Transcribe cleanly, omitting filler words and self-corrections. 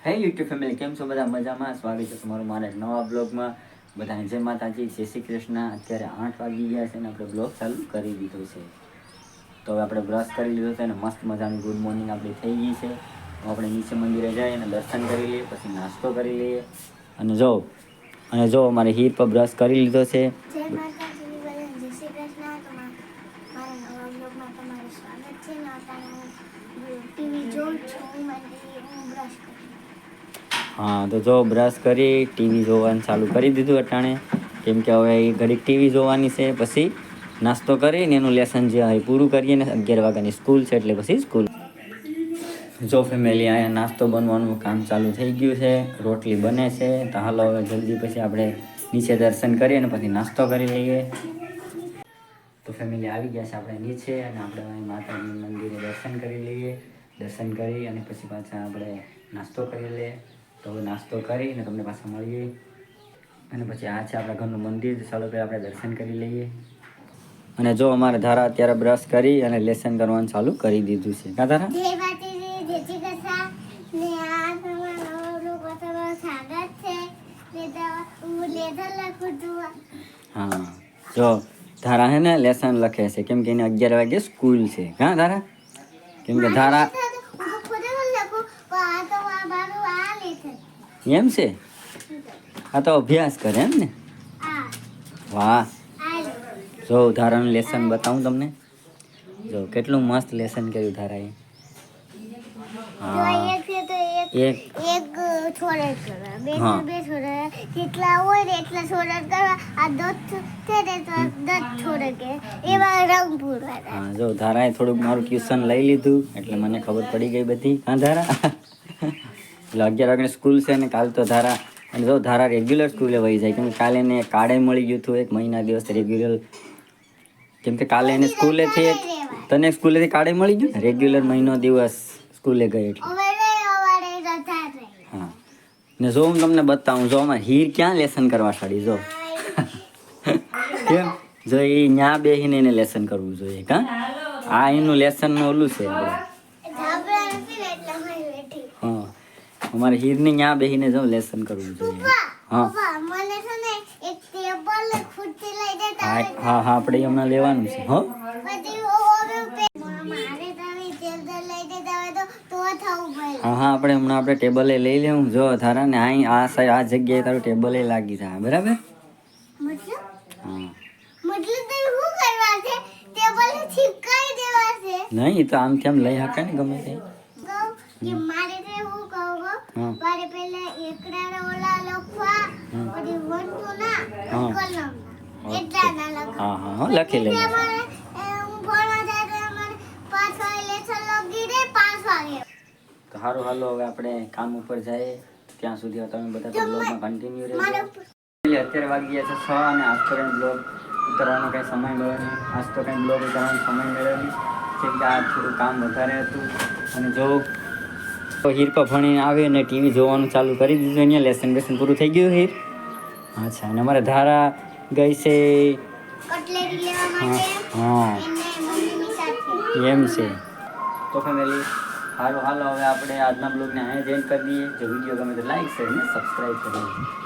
હે YouTube family, કેમ છો બધા? મજામાં? સ્વાગત છે તમારું મારા એક નવા બ્લોગમાં. બધાને જય માતાજી, જય શ્રી કૃષ્ણ. અત્યારે 8 વાગી ગયા છે અને આપણે બ્લોગ ચાલુ કરી દીધો છે. તો હવે આપણે બ્રશ કરી લીધો છે અને મસ્ત મજાનું ગુડ મોર્નિંગ આપણી થઈ ગઈ છે. આપણે નીચે મંદિરે જઈએ અને દર્શન કરી લઈએ, પછી નાસ્તો કરી લઈએ. અને જો મારે હીર પર બ્રશ કરી લીધો છે. જય માતાજી, બધાને જય શ્રી કૃષ્ણ. મારા નવા બ્લોગમાં તમારું સ્વાગત છે. ટીવી જોઉં છું, હું બ્રશ કરું. હા, તો જો બ્રશ કરી ટીવી જોવાનું ચાલુ કરી દીધું અટાણે, કેમ કે હવે એ ઘડીક ટીવી જોવાની છે. પછી નાસ્તો કરીને એનું લેસન જે હોય પૂરું કરીએ ને 11 વાગ્યાની સ્કૂલ છે એટલે પછી સ્કૂલ. જો ફેમિલી, અહીંયા નાસ્તો બનવાનું કામ ચાલુ થઈ ગયું છે. રોટલી બને છે. તો હાલો હવે જલ્દી પછી આપણે નીચે દર્શન કરીએ અને પછી નાસ્તો કરી લઈએ. તો ફેમિલી આવી ગયા છે આપણે નીચે અને આપણે અહીં માતાજીના મંદિરે દર્શન કરી લઈએ. દર્શન કરી અને પછી પાછા આપણે નાસ્તો કરી લઈએ. તો હવે નાસ્તો કરીને તમને પાછા મળીએ. અને પછી આ છે આપણા ઘરનું મંદિર. ચાલો પહેલાં આપણે દર્શન કરી લઈએ. અને જો અમારે ધારા અત્યારે બ્રશ કરી અને લેસન કરવાનું ચાલુ કરી દીધું છે. કા ધારા? જય માતાજી, જય શ્રી કૃષ્ણ. ને આ તમારા બ્લોગમાં તમારું સ્વાગત છે. હું લેટર લખું છું. હા, જો ધારા હે ને લેસન લખે છે, કેમ કે એને 11 વાગે સ્કૂલ છે. હા ધારા, કેમ કે ધારા એમ છે. આ તો અભ્યાસ કરે એમ ને. વાહ. જો ધારાનું લેસન બતાવું તમને. જો કેટલું મસ્ત લેસન કર્યું ધારાએ. હા, એક છોડે કરવા બે છોડે જેટલા હોય ને એટલા છોડે કરવા. આ 10 છે ને તો 10 છોડે કે એવા રંગ પૂરવાના. હા, જો ધારાએ થોડુંક મારું ટ્યુશન લઈ લીધું એટલે મને ખબર પડી ગઈ બધી. હા ધારા, એટલે 11 વાગ્યાની સ્કૂલ છે ને કાલ તો ધારા. અને જો ધારા રેગ્યુલર સ્કૂલે વહી જાય, કેમ કે કાલે એને કાર્ડે મળી ગયું હતું 1 મહિના દિવસ રેગ્યુલર. કેમ કે કાલે એને સ્કૂલેથી તને સ્કૂલેથી કાર્ડે મળી ગયું ને, રેગ્યુલર મહિનો દિવસ સ્કૂલે ગઈ એટલે. હા, ને જો હું તમને બતાવું, જો અમારે હીર ક્યાં લેસન કરવા સાડી. જો કેમ, જો એ ન્યા બેસીને એને લેસન કરવું જોઈએ. કા આ એનું લેસનનું ઓલું છે. હા, અમારે હીરને ન્યા બેસીને જો લેસન કરવું જોઈએ. હા હા હા, આપણે હમણાં લેવાનું છે. હો હા હા, આપણે હમણાં આપણે ટેબલે લઈ લેવું. જો ધારા ને અહીં આ સાઈડ આ જગ્યાએ તારું ટેબલે લાગી જાય. બરાબર? હા, નહીં તો આમ કેમ લઈ શકાય ને ગમે તે. હા હા, લખી લે. તો સારું, હાલો હવે આપણે કામ ઉપર જઈએ. ત્યાં સુધી તમે બધા તો બ્લોગમાં કન્ટિન્યુ રહેજો. અત્યારે વાગી ગયા છે 6 અને આજ તો કંઈ બ્લોગ ઉતારવાનો કંઈ સમય મળ્યો નહીં. આજ તો કંઈ બ્લોગ ઉતારવાનો સમય મળ્યો નહીં, કેમ કે આ થોડું કામ વધારે હતું. અને જો હીર પર ભણીને આવે અને ટીવી જોવાનું ચાલુ કરી દીધું. અહીંયા લેસન બેસન પૂરું થઈ ગયું હીર. અચ્છા, અને અમારે ધારા ગઈ છે. હા, એમ છે. તો ફેમિલી, હાલો હવે આપણે આજના બ્લોગને અહીંયા જ એન્ડ કરી દઈએ. જો વિડીયો ગમે તો લાઈક શેર અને સબસ્ક્રાઈબ કરી દઈએ.